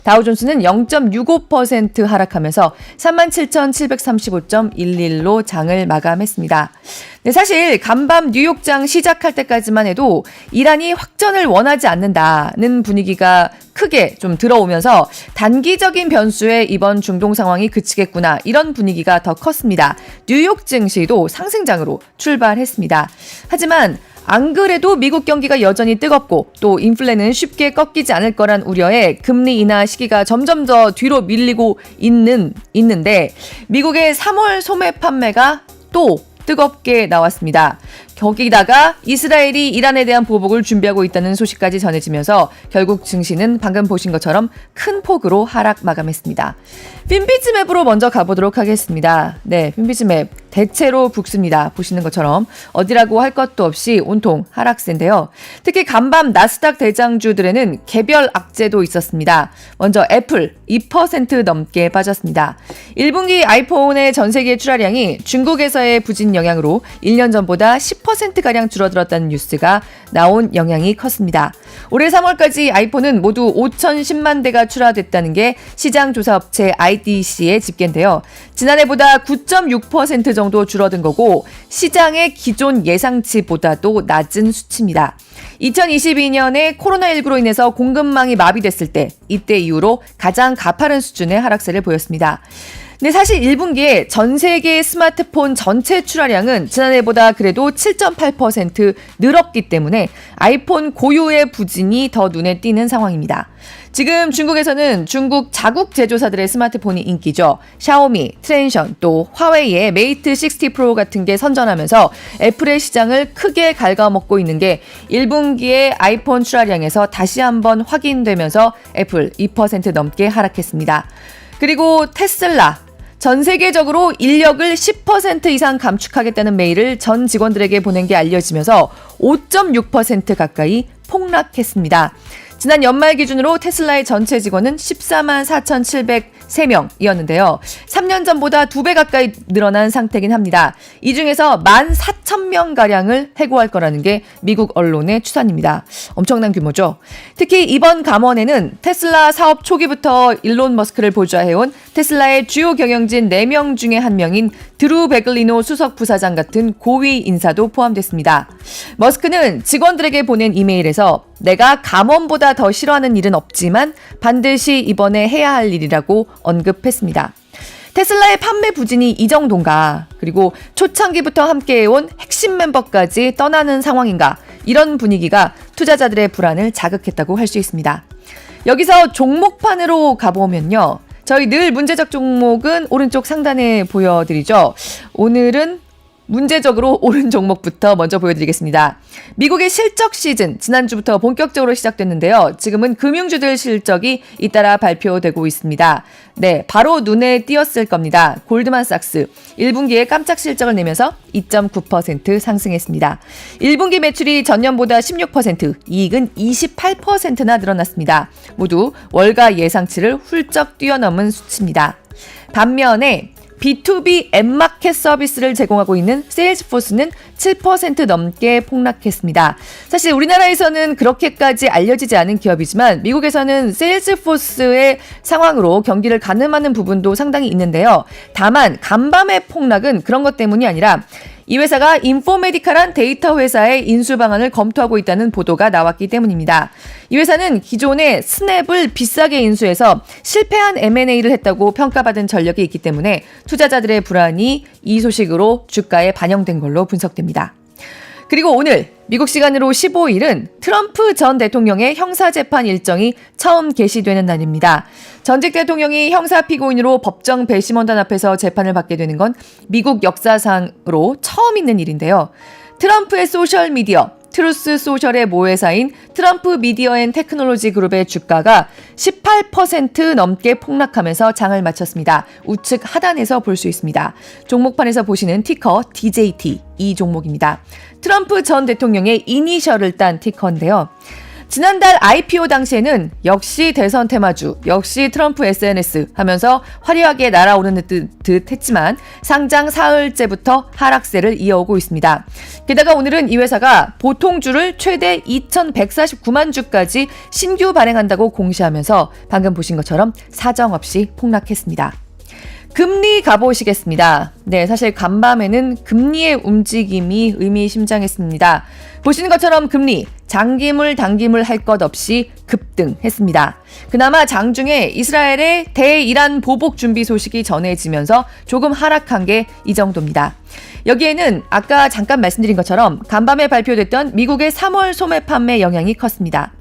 다우존스는 0.65% 하락하면서 37,735.11로 장을 마감했습니다. 네, 사실 간밤 뉴욕장 시작할 때까지만 해도 이란이 확전을 원하지 않는다는 분위기가 크게 좀 들어오면서 단기적인 변수에 이번 중동 상황이 그치겠구나, 이런 분위기가 더 컸습니다. 뉴욕 증시도 상승장으로 출발했습니다. 하지만 안 그래도 미국 경기가 여전히 뜨겁고 또 인플레는 쉽게 꺾이지 않을 거란 우려에 금리 인하 시기가 점점 더 뒤로 밀리고 있는데 미국의 3월 소매 판매가 또 뜨겁게 나왔습니다. 거기다가 이스라엘이 이란에 대한 보복을 준비하고 있다는 소식까지 전해지면서 결국 증시는 방금 보신 것처럼 큰 폭으로 하락 마감했습니다. 핀비즈맵으로 먼저 가보도록 하겠습니다. 네, 핀비즈맵 대체로 북습니다. 보시는 것처럼 어디라고 할 것도 없이 온통 하락세인데요. 특히 간밤 나스닥 대장주들에는 개별 악재도 있었습니다. 먼저 애플 2% 넘게 빠졌습니다. 1분기 아이폰의 전 세계 출하량이 중국에서의 부진 영향으로 1년 전보다 10%가량 줄어들었다는 뉴스가 나온 영향이 컸습니다. 올해 3월까지 아이폰은 모두 5,010만 대가 출하됐다는 게 시장조사업체 IDC의 집계인데요. 지난해보다 9.6% 정도 줄어든 거고 시장의 기존 예상치보다도 낮은 수치입니다. 2022년에 코로나19로 인해서 공급망이 마비됐을 때 이때 이후로 가장 가파른 수준의 하락세를 보였습니다. 근데 사실 1분기에 전 세계 스마트폰 전체 출하량은 지난해보다 그래도 7.8% 늘었기 때문에 아이폰 고유의 부진이 더 눈에 띄는 상황입니다. 지금 중국에서는 중국 자국 제조사들의 스마트폰이 인기죠. 샤오미, 트랜션, 또 화웨이의 메이트 60 프로 같은 게 선전하면서 애플의 시장을 크게 갉아먹고 있는 게 1분기의 아이폰 출하량에서 다시 한번 확인되면서 애플 2% 넘게 하락했습니다. 그리고 테슬라. 전 세계적으로 인력을 10% 이상 감축하겠다는 메일을 전 직원들에게 보낸 게 알려지면서 5.6% 가까이 폭락했습니다. 지난 연말 기준으로 테슬라의 전체 직원은 14만 4,703명이었는데요. 3년 전보다 2배 가까이 늘어난 상태긴 합니다. 이 중에서 14,000명가량을 해고할 거라는 게 미국 언론의 추산입니다. 엄청난 규모죠. 특히 이번 감원에는 테슬라 사업 초기부터 일론 머스크를 보좌해온 테슬라의 주요 경영진 4명 중에 1명인 드루 베글리노 수석 부사장 같은 고위 인사도 포함됐습니다. 머스크는 직원들에게 보낸 이메일에서 내가 감원보다 더 싫어하는 일은 없지만 반드시 이번에 해야 할 일이라고 언급했습니다. 테슬라의 판매 부진이 이 정도인가, 그리고 초창기부터 함께해온 핵심 멤버까지 떠나는 상황인가, 이런 분위기가 투자자들의 불안을 자극했다고 할 수 있습니다. 여기서 종목판으로 가보면요. 저희 늘 문제적 종목은 오른쪽 상단에 보여드리죠. 오늘은 문제적으로 오른 종목부터 먼저 보여드리겠습니다. 미국의 실적 시즌 지난주부터 본격적으로 시작됐는데요. 지금은 금융주들 실적이 잇따라 발표되고 있습니다. 네, 바로 눈에 띄었을 겁니다. 골드만삭스 1분기에 깜짝 실적을 내면서 2.9% 상승했습니다. 1분기 매출이 전년보다 16%, 이익은 28%나 늘어났습니다. 모두 월가 예상치를 훌쩍 뛰어넘은 수치입니다. 반면에 B2B 앱마켓 서비스를 제공하고 있는 세일즈포스는 7% 넘게 폭락했습니다. 사실 우리나라에서는 그렇게까지 알려지지 않은 기업이지만 미국에서는 세일즈포스의 상황으로 경기를 가늠하는 부분도 상당히 있는데요. 다만 간밤의 폭락은 그런 것 때문이 아니라 이 회사가 인포메디칼한 데이터 회사의 인수 방안을 검토하고 있다는 보도가 나왔기 때문입니다. 이 회사는 기존에 스냅을 비싸게 인수해서 실패한 M&A를 했다고 평가받은 전력이 있기 때문에 투자자들의 불안이 이 소식으로 주가에 반영된 걸로 분석됩니다. 그리고 오늘 미국 시간으로 15일은 트럼프 전 대통령의 형사재판 일정이 처음 개시되는 날입니다. 전직 대통령이 형사 피고인으로 법정 배심원단 앞에서 재판을 받게 되는 건 미국 역사상으로 처음 있는 일인데요. 트럼프의 소셜미디어 트루스 소셜의 모회사인 트럼프 미디어 앤 테크놀로지 그룹의 주가가 18% 넘게 폭락하면서 장을 마쳤습니다. 우측 하단에서 볼 수 있습니다. 종목판에서 보시는 티커 DJT 이 종목입니다. 트럼프 전 대통령의 이니셜을 딴 티커인데요. 지난달 IPO 당시에는 역시 대선 테마주, 역시 트럼프 SNS 하면서 화려하게 날아오르는 듯 했지만 상장 사흘째부터 하락세를 이어오고 있습니다. 게다가 오늘은 이 회사가 보통주를 최대 2,149만 주까지 신규 발행한다고 공시하면서 방금 보신 것처럼 사정없이 폭락했습니다. 금리 가보시겠습니다. 네, 사실 간밤에는 금리의 움직임이 의미심장했습니다. 보시는 것처럼 금리 장기물 단기물 할 것 없이 급등했습니다. 그나마 장중에 이스라엘의 대이란 보복 준비 소식이 전해지면서 조금 하락한 게 이 정도입니다. 여기에는 아까 잠깐 말씀드린 것처럼 간밤에 발표됐던 미국의 3월 소매 판매 영향이 컸습니다.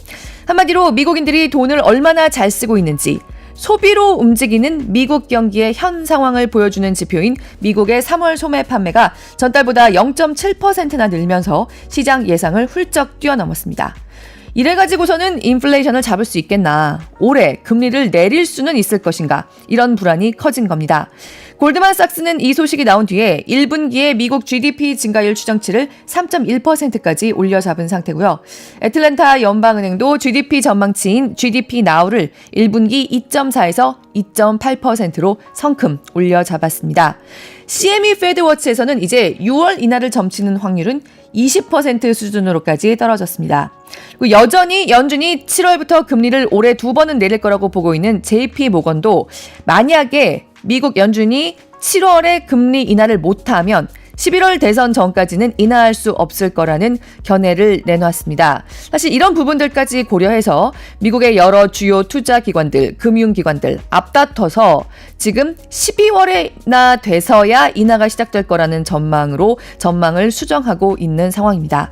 한마디로 미국인들이 돈을 얼마나 잘 쓰고 있는지, 소비로 움직이는 미국 경기의 현 상황을 보여주는 지표인 미국의 3월 소매 판매가 전달보다 0.7%나 늘면서 시장 예상을 훌쩍 뛰어넘었습니다. 이래가지고서는 인플레이션을 잡을 수 있겠나, 올해 금리를 내릴 수는 있을 것인가, 이런 불안이 커진 겁니다. 골드만삭스는 이 소식이 나온 뒤에 1분기에 미국 GDP 증가율 추정치를 3.1%까지 올려잡은 상태고요. 애틀랜타 연방은행도 GDP 전망치인 GDP Now를 1분기 2.4에서 2.8%로 성큼 올려잡았습니다. CME 페드워치에서는 이제 6월 인하를 점치는 확률은 20% 수준으로까지 떨어졌습니다. 그리고 여전히 연준이 7월부터 금리를 올해 2번은 내릴 거라고 보고 있는 JP 모건도 만약에 미국 연준이 7월에 금리 인하를 못하면 11월 대선 전까지는 인하할 수 없을 거라는 견해를 내놓았습니다. 사실 이런 부분들까지 고려해서 미국의 여러 주요 투자기관들, 금융기관들 앞다퉈서 지금 12월에나 돼서야 인하가 시작될 거라는 전망을 수정하고 있는 상황입니다.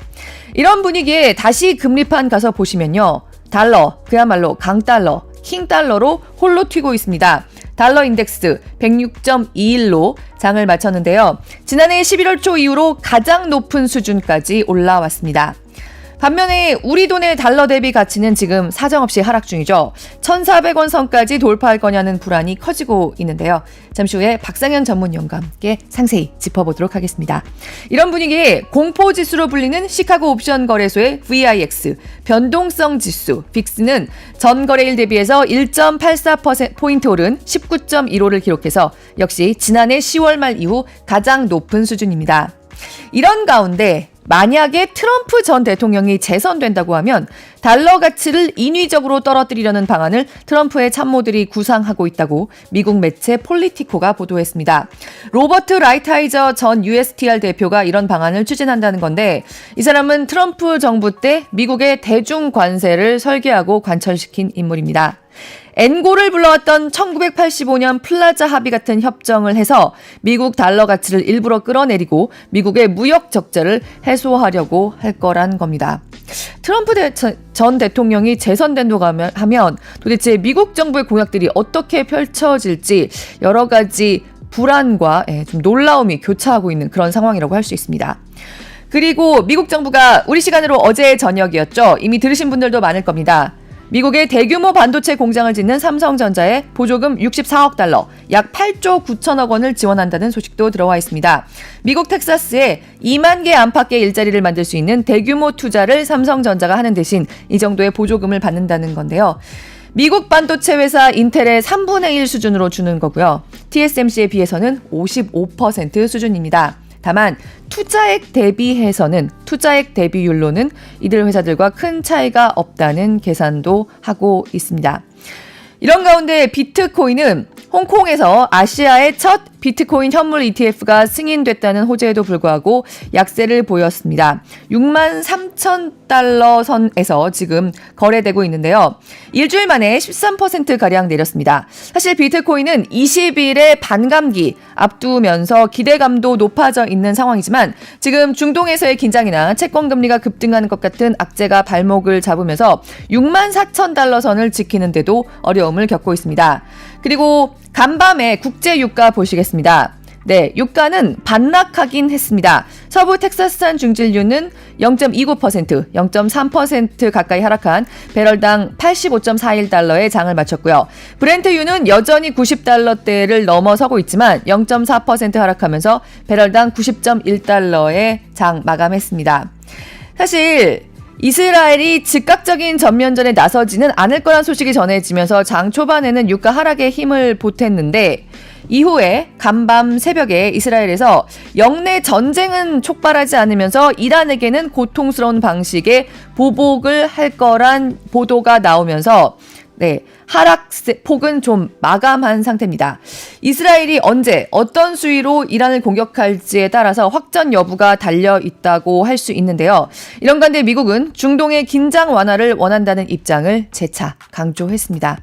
이런 분위기에 다시 금리판 가서 보시면요. 달러, 그야말로 강달러, 킹달러로 홀로 튀고 있습니다. 달러 인덱스 106.21로 장을 마쳤는데요. 지난해 11월 초 이후로 가장 높은 수준까지 올라왔습니다. 반면에 우리 돈의 달러 대비 가치는 지금 사정없이 하락 중이죠. 1,400원 선까지 돌파할 거냐는 불안이 커지고 있는데요. 잠시 후에 박상현 전문위원과 함께 상세히 짚어보도록 하겠습니다. 이런 분위기에 공포지수로 불리는 시카고 옵션 거래소의 VIX, 변동성 지수, 빅스는 전 거래일 대비해서 1.84%포인트 오른 19.15를 기록해서 역시 지난해 10월 말 이후 가장 높은 수준입니다. 이런 가운데 만약에 트럼프 전 대통령이 재선된다고 하면 달러 가치를 인위적으로 떨어뜨리려는 방안을 트럼프의 참모들이 구상하고 있다고 미국 매체 폴리티코가 보도했습니다. 로버트 라이트하이저 전 USTR 대표가 이런 방안을 추진한다는 건데, 이 사람은 트럼프 정부 때 미국의 대중 관세를 설계하고 관철시킨 인물입니다. 엔고를 불러왔던 1985년 플라자 합의 같은 협정을 해서 미국 달러 가치를 일부러 끌어내리고 미국의 무역 적자를 해소하려고 할 거란 겁니다. 트럼프 전 대통령이 재선된다고 하면 도대체 미국 정부의 공약들이 어떻게 펼쳐질지 여러 가지 불안과 좀 놀라움이 교차하고 있는 그런 상황이라고 할 수 있습니다. 그리고 미국 정부가 우리 시간으로 어제 저녁이었죠. 이미 들으신 분들도 많을 겁니다. 미국의 대규모 반도체 공장을 짓는 삼성전자에 보조금 64억 달러, 약 8조 9천억 원을 지원한다는 소식도 들어와 있습니다. 미국 텍사스에 2만 개 안팎의 일자리를 만들 수 있는 대규모 투자를 삼성전자가 하는 대신 이 정도의 보조금을 받는다는 건데요. 미국 반도체 회사 인텔의 3분의 1 수준으로 주는 거고요. TSMC에 비해서는 55% 수준입니다. 다만 투자액 대비율로는 이들 회사들과 큰 차이가 없다는 계산도 하고 있습니다. 이런 가운데 비트코인은 홍콩에서 아시아의 첫 비트코인 현물 ETF가 승인됐다는 호재에도 불구하고 약세를 보였습니다. 6만 3천 달러 선에서 지금 거래되고 있는데요. 일주일 만에 13%가량 내렸습니다. 사실 비트코인은 20일에 반감기 앞두면서 기대감도 높아져 있는 상황이지만 지금 중동에서의 긴장이나 채권금리가 급등하는 것 같은 악재가 발목을 잡으면서 6만 4천 달러 선을 지키는데도 어려움을 겪고 있습니다. 그리고 간밤에 국제 유가 보시겠습니다. 네, 유가는 반락하긴 했습니다. 서부 텍사스산 중진유는 0.29%, 0.3% 가까이 하락한 배럴당 85.41달러에 장을 마쳤고요. 브렌트유는 여전히 90달러대를 넘어서고 있지만 0.4% 하락하면서 배럴당 90.1달러에 장 마감했습니다. 사실 이스라엘이 즉각적인 전면전에 나서지는 않을 거란 소식이 전해지면서 장 초반에는 유가 하락에 힘을 보탰는데 이후에 간밤 새벽에 이스라엘에서 영내 전쟁은 촉발하지 않으면서 이란에게는 고통스러운 방식의 보복을 할 거란 보도가 나오면서 하락폭은 좀 마감한 상태입니다. 이스라엘이 언제 어떤 수위로 이란을 공격할지에 따라서 확전 여부가 달려 있다고 할 수 있는데요. 이런 가운데 미국은 중동의 긴장 완화를 원한다는 입장을 재차 강조했습니다.